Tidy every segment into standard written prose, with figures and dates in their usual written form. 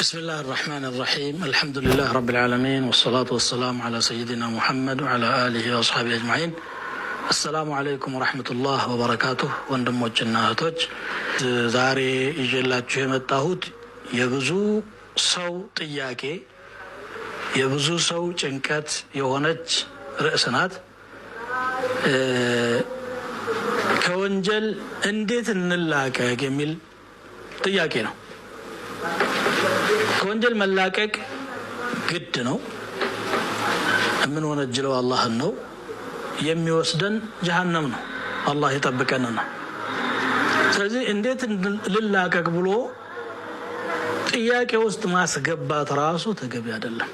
بسم الله الرحمن الرحيم. الحمد لله رب العالمين والصلاة والسلام على سيدنا محمد وعلى آله وأصحابه أجمعين. السلام عليكم ورحمة الله وبركاته. ወንድሞችና እህቶች ዛሬ ይዤላችሁ የመጣሁት የብዙ ሰው ጥያቄ የብዙ ሰው ጭንቀት የሆነች ርዕስ ናት። ከወንጀል እንዴት እንላቀቅ የሚል ጥያቄ ነው። ከወንጀል መላቀቅ ግድ ነው። የምንወነጅለው አላህን ነው፣ የሚወስደን ጀሃነም ነው። አላህ ይጠብቀን ነው። ስለዚህ እንዴት ልላቀቅ ብሎ ጥያቄ ውስጥ ማስገባት ራሱ ተገቢ አይደለም።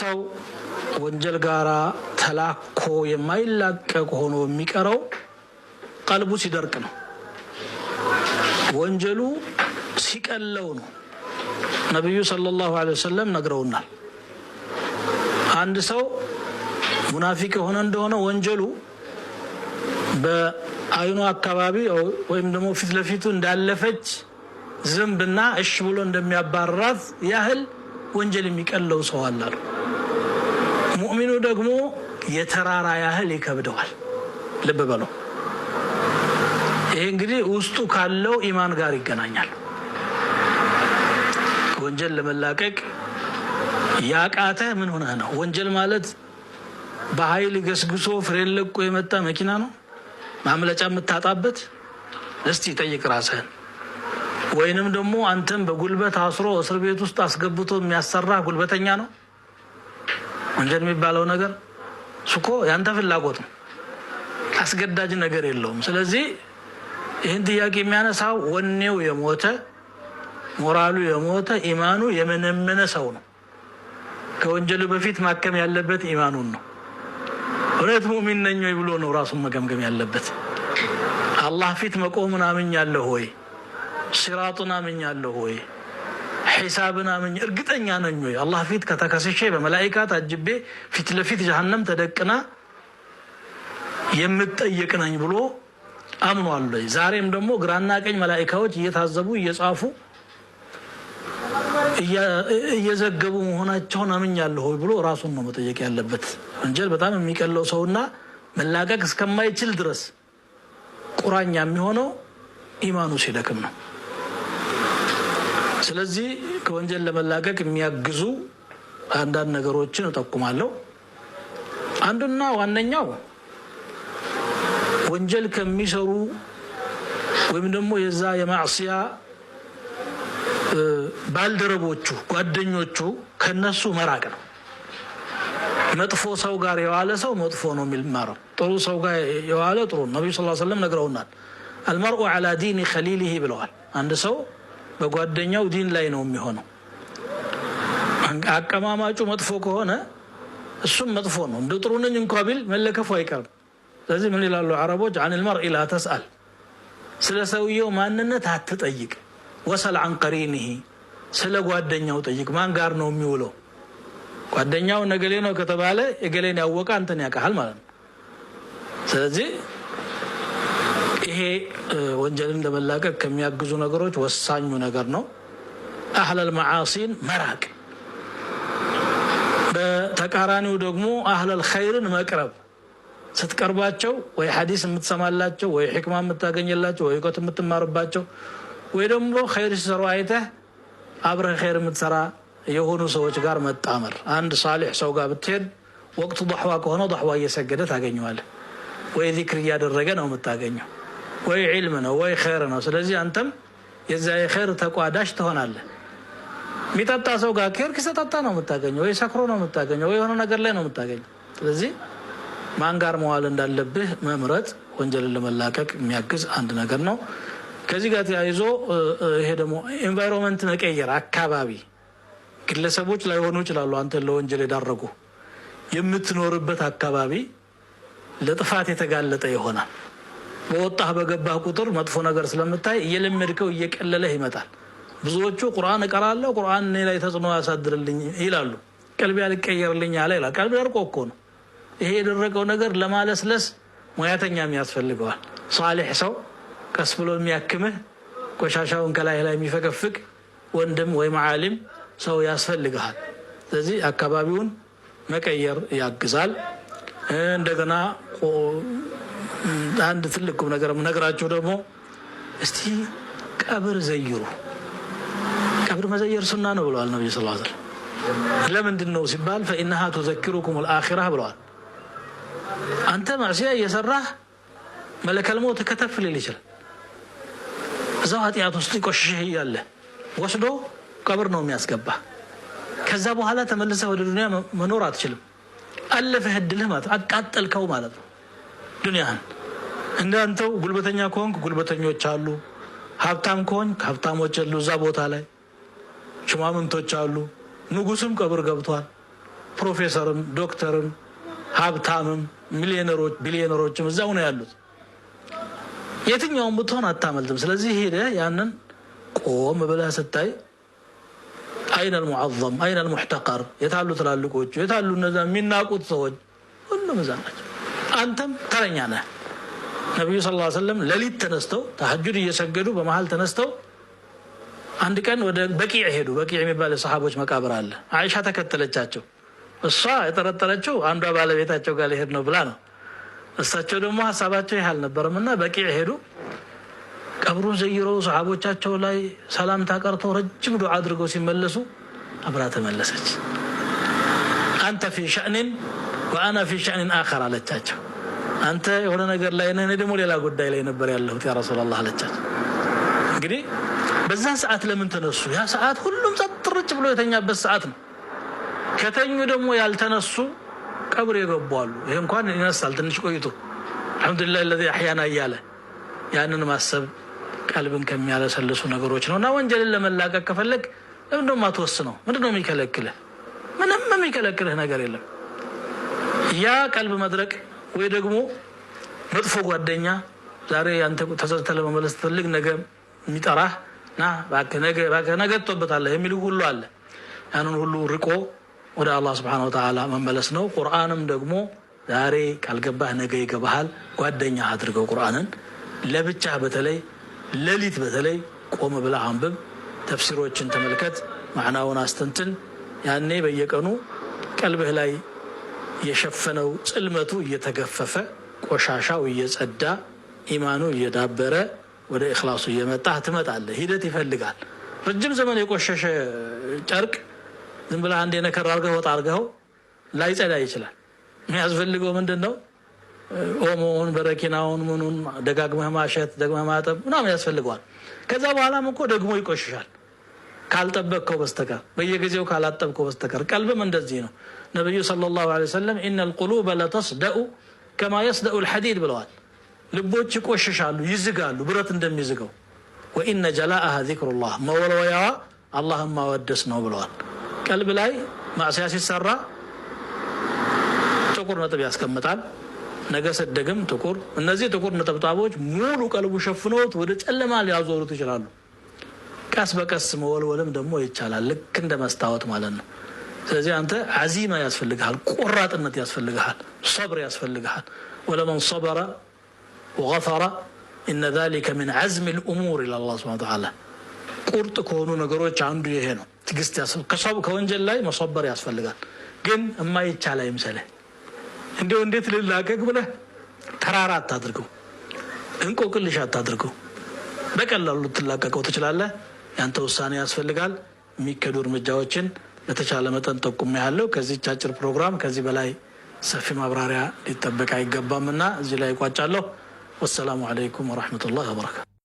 ሰው ወንጀል ጋራ ተላኮ የማይላቀቅ ሆኖ የሚቀረው ቀልቡ ሲደርቅ ነው። ወንጀሉ ሲቀለው ነው። ነብዩ ሰለላሁ ዐለይሂ ወሰለም ነግረውናል። አንድ ሰው ሙናፊቅ ሆነ እንደሆነ ወንጀሉ በአይኑ አካባቢ ወይም ደግሞ ፊት ለፊቱ እንዳለፈች ዝምብና እሺ ብሎ እንደሚያባራት ያህል ወንጀል የሚቀለው ሰው አለ። ሙእሚኑ ደግሞ የተራራ ያህል ይከብደዋል። ልብ በሉ። ይሄ እንግዲህ ውስጡ ካለው ኢማን ጋር ይገናኛል። ወንጀል ለመላቀቅ ያቃተ ምን ሆነ ነው? ወንጀል ማለት በኃይል ገስግሶ ፍሬን ለቆ የመጣ መኪና ነው ማምለጫ የምታጣበት? እስቲ ጠይቅ ራስህን። ወይንም ደግሞ አንተም በጉልበት አስሮ እስር ቤት ውስጥ አስገብቶ የሚያሰራ ጉልበተኛ ነው ወንጀል የሚባለው ነገር? እሱኮ ያንተ ፍላጎት ነው፣ አስገዳጅ ነገር የለውም። ስለዚህ ይህን ጥያቄ የሚያነሳው ወኔው የሞተ ሞራሉ የሞተ ኢማኑ የመነመነ ሰው ነው። ከወንጀሉ በፊት ማከም ያለበት ኢማኑን ነው። እውነት ሙእሚን ነኝ ወይ ብሎ ነው ራሱን መገምገም ያለበት። አላህ ፊት መቆምን አምኛለሁ ወይ? ሲራጡን አምኛለሁ ወይ? ሒሳብን እርግጠኛ ነኝ ወይ? አላህ ፊት ከተከሰሼ በመላእክት ታጅቤ ፊት ለፊት ጀሃነም ተደቅና የምትጠየቅ ነኝ ብሎ አምኗል ወይ? ዛሬም ደግሞ ግራና ቀኝ መላእክቶች እየታዘቡ እየጻፉ እየዘገቡ መሆናቸውን አምኛለሁ ወይ ብሎ ራሱን ነው መጠየቅ ያለበት። ወንጀል በጣም የሚቀለው ሰውና መላቀቅ እስከማይችል ድረስ ቁራኛ የሚሆነው ኢማኑ ሲደክም ነው። ስለዚህ ከወንጀል ለመላቀቅ የሚያግዙ አንዳንድ ነገሮችን እጠቁማለሁ። አንዱና ዋነኛው ወንጀል ከሚሰሩ ወይም ደግሞ የዛ የማዕሲያ ባልደረቦቹ ጓደኞቹ ከነሱ መራቅ ነው። መጥፎ ሰው ጋር የዋለ ሰው መጥፎ ነው የሚማረው፣ ጥሩ ሰው ጋር የዋለ ጥሩ ነው። ነብዩ ሰለላሁ ዐለይሂ ወሰለም ነግረውናል። አልመርኡ ዐላ ዲኒ ኸሊሊሂ ብለዋል። አንድ ሰው በጓደኛው ዲን ላይ ነው የሚሆነው። አቀማማጩ መጥፎ ከሆነ እሱም መጥፎ ነው። እንደ ጥሩ ነኝ እንኳን ቢል መለከፉ አይቀርም። ስለዚህ ምን ይላሉ አረቦች? አኒል መርኢ ላ ተስአል፣ ስለ ሰውየው ማንነት አትጠይቅ። ወሰል አን ቀሪኒሂ፣ ስለ ጓደኛው ጠይቅ። ማን ጋር ነው የሚውለው? ጓደኛው ነገሌ ነው ከተባለ የገሌን ያወቀ አንተን ያውቃል ማለት ነው። ስለዚህ ይሄ ወንጀልን ለመላቀቅ ከሚያግዙ ነገሮች ወሳኙ ነገር ነው። አህለል መዓሲን መራቅ፣ በተቃራኒው ደግሞ አህለል ኸይርን መቅረብ። ስትቀርባቸው ወይ ሐዲስ የምትሰማላቸው ወይ ሕክማ የምታገኝላቸው ወይ እውቀት የምትማርባቸው ወይ ደግሞ ኸይር ሲሰሩ አይተህ አብረህ ኸይር የምትሰራ የሆኑ ሰዎች ጋር መጣመር። አንድ ሳሊሕ ሰው ጋር ብትሄድ ወቅቱ ضحዋ ከሆነ ضحዋ እየሰገደ ታገኘዋለህ፣ ወይ ዚክር እያደረገ ነው የምታገኘው፣ ወይ ዒልም ነው ወይ ኸይር ነው። ስለዚህ አንተም የዛ የኸይር ተቋዳሽ ትሆናለህ። የሚጠጣ ሰው ጋር ከሄድክ ሲጠጣ ነው የምታገኘው፣ ወይ ሰክሮ ነው የምታገኘው፣ ወይ የሆነ ነገር ላይ ነው የምታገኘው። ስለዚህ ማን ጋር መዋል እንዳለብህ መምረጥ ወንጀልን ለመላቀቅ የሚያግዝ አንድ ነገር ነው። ከዚህ ጋር ተያይዞ ይሄ ደግሞ ኤንቫይሮንመንት መቀየር፣ አካባቢ ግለሰቦች ላይ ሆኑ ይችላሉ አንተ ለወንጀል የዳረጉ። የምትኖርበት አካባቢ ለጥፋት የተጋለጠ ይሆናል። በወጣህ በገባህ ቁጥር መጥፎ ነገር ስለምታይ እየለመድከው እየቀለለህ ይመጣል። ብዙዎቹ ቁርአን እቀራለሁ ቁርአን እኔ ላይ ተጽዕኖ ያሳድርልኝ ይላሉ። ቀልብ ያልቀየርልኝ አለ ይላል። ቀልብ ደርቆ እኮ ነው። ይሄ የደረቀው ነገር ለማለስለስ ሙያተኛም ያስፈልገዋል። ሳሊሕ ሰው ቀስ ብሎ የሚያክምህ ቆሻሻውን ከላይ ላይ የሚፈከፍቅ ወንድም ወይ ዓሊም ሰው ያስፈልጋል። ስለዚህ አካባቢውን መቀየር ያግዛል። እንደገና አንድ ትልቅ ነገር ነገራችሁ ደግሞ እስቲ ቀብር ዘይሩ። ቀብር መዘየር ሱና ነው ብለዋል ነብዩ ሰለላሁ ዐለይሂ ወሰለም። ለምንድን ነው ሲባል فإنها تذكركم الآخرة ብለዋል። አንተ ማዕሲያ እየሰራህ መለከል ሞት ከተፍ ሊል ይችላል። እዛው ኃጢአት ውስጥ ቆሽሽህ እያለ ወስዶ ቀብር ነው የሚያስገባህ። ከዛ በኋላ ተመልሰህ ወደ ዱንያ መኖር አትችልም። አለፈህ እድልህ ማለት አቃጠልከው ማለት ነው ዱንያህን። እንዳንተው ጉልበተኛ ከሆንክ ጉልበተኞች አሉ፣ ሀብታም ከሆንክ ሀብታሞች አሉ እዛ ቦታ ላይ፣ ሹማምንቶች አሉ። ንጉስም ቀብር ገብቷል። ፕሮፌሰርም ዶክተርም ሀብታምም ሚሊዮነሮች ቢሊዮነሮችም እዛው ነው ያሉት። የትኛውም ብትሆን አታመልጥም። ስለዚህ ሄደህ ያንን ቆም ብለህ ስታይ አይነ المعظم አይነ المحتقر የታሉ ትላልቆቹ የታሉ እነዛ የሚናቁት ሰዎች ሁሉም እዛ ናቸው። አንተም ተረኛ ነህ። ነብዩ ሰለላሁ ዐለይሂ ወሰለም ለሊት ተነስተው ተሐጁድ እየሰገዱ በመሃል ተነስተው አንድ ቀን ወደ በቂዕ ሄዱ። በቂዕ የሚባል የሰሃቦች መቃብር አለ። አይሻ ተከተለቻቸው። እሷ የጠረጠረችው አንዷ ባለቤታቸው ጋር ሊሄድ ነው ብላ ነው። እሳቸው ደግሞ ሐሳባቸው ይህ አልነበረምና በቂዕ ሄዱ። ቀብሩን ዘይረው ሰሃቦቻቸው ላይ ሰላምታ ቀርተው ረጅም ዱዓ አድርገው ሲመለሱ አብራ ተመለሰች። አንተ ፊ ሸእኒን ወአና ፊ ሸእኒን አኸር አለቻቸው። አንተ የሆነ ነገር ላይ ነህ፣ እኔ ደግሞ ሌላ ጉዳይ ላይ ነበር ያለሁት ያ ረሱላህ አለቻቸው። እንግዲህ በዛ ሰዓት ለምን ተነሱ? ያ ሰዓት ሁሉም ጸጥርጭ ብሎ የተኛበት ሰዓት ነው። ከተኙ ደግሞ ያልተነሱ ቀብር የገቡ አሉ። ይሄ እንኳን ይነሳል ትንሽ ቆይቶ አልহামዱሊላህ الذي احيانا እያለ ያንን ማሰብ ቀልብን ከሚያለሰልሱ ነገሮች ነውና ወንጀልን ለመላቀቅ ከፈለክ ለምን ደሞ አትወስነው? ምንድነው የሚከለክልህ? ምንም የሚከለክልህ ነገር የለም። ያ ቀልብ መድረቅ ወይ ደግሞ መጥፎ ጓደኛ ዛሬ አንተ ተዘልተለ መመለስ ትፈልግ ነገ የሚጠራህ ና ነገ ተወበታለህ የሚል ሁሉ አለ። ያንን ሁሉ ርቆ ወደ አላህ Subhanahu Wa Ta'ala መመለስ ነው። ቁርአንም ደግሞ ዛሬ ካልገባህ ነገ ይገባሃል። ጓደኛ አድርገው ቁርአንን ለብቻህ በተለይ ለሊት በተለይ ቆም ብለህ አንብብ፣ ተፍሲሮችን ተመልከት፣ ማዕናውን አስተንትን። ያኔ በየቀኑ ቀልብህ ላይ የሸፈነው ጽልመቱ እየተገፈፈ ቆሻሻው እየጸዳ ኢማኑ እየዳበረ ወደ ኢኽላሱ እየመጣህ ትመጣለህ። ሂደት ይፈልጋል። ረጅም ዘመን የቆሸሸ ጨርቅ ዝም ብለህ አንዴ ነከር አድርገህ ወጣ አድርገው ላይጸዳ ይችላል። የሚያስፈልገው ምንድነው? ኦሞውን በረኪናውን ምኑን ደጋግመህ ማሸት ደግመህ ማጠብ ምናምን ያስፈልገዋል። ከዛ በኋላም እኮ ደግሞ ይቆሽሻል ካልጠበቅከው በስተቀር በየጊዜው ካላጠብከው በስተቀር። ቀልብም እንደዚህ ነው። ነብዩ ሰለላሁ ዐለይሂ ወሰለም ኢነ القلوب لتصدأ كما يصدأ الحديد ብለዋል። ልቦች ይቆሽሻሉ፣ ይዝጋሉ ብረት እንደሚዝገው። وإن جلاءها ذكر الله መወልወያዋ አላህን ማወደስ ነው ብለዋል። ቀልብ ላይ ማዕሲያ ሲሰራ ጥቁር ነጥብ ያስቀምጣል። ነገ ሰደግም ጥቁር። እነዚህ ጥቁር ነጥብጣቦች ሙሉ ቀልቡ ሸፍነውት ወደ ጨለማ ሊያዞሩት ይችላሉ። ቀስ በቀስ መወልወልም ደግሞ ይቻላል፣ ልክ እንደ መስታወት ማለት ነው። ስለዚህ አንተ አዚማ ያስፈልግሃል፣ ቆራጥነት ያስፈልግሃል፣ ሶብር ያስፈልግሃል። ወለመን ሶበረ ወገፈረ ኢነ ذلك من عزم الامور الى الله سبحانه وتعالى። ቁርጥ ከሆኑ ነገሮች አንዱ ይሄ ነው። ትግስት ያስፈልጋል። ከወንጀል ላይ መሶበር ያስፈልጋል። ግን የማይቻል አይምሰልህ። እንደው እንዴት ልላቀቅ ብለህ ተራራ አታድርገው፣ እንቆቅልሽ አታድርገው። በቀላሉ ልትላቀቀው ትችላለህ። ያንተ ውሳኔ ያስፈልጋል። የሚከዱ እርምጃዎችን በተቻለ መጠን ጠቁም ያለው። ከዚህ አጭር ፕሮግራም ከዚህ በላይ ሰፊ ማብራሪያ ሊጠበቅ አይገባምና እዚህ ላይ ቋጫለሁ። ወሰላሙ አለይኩም ወራህመቱላሂ ወበረካቱ።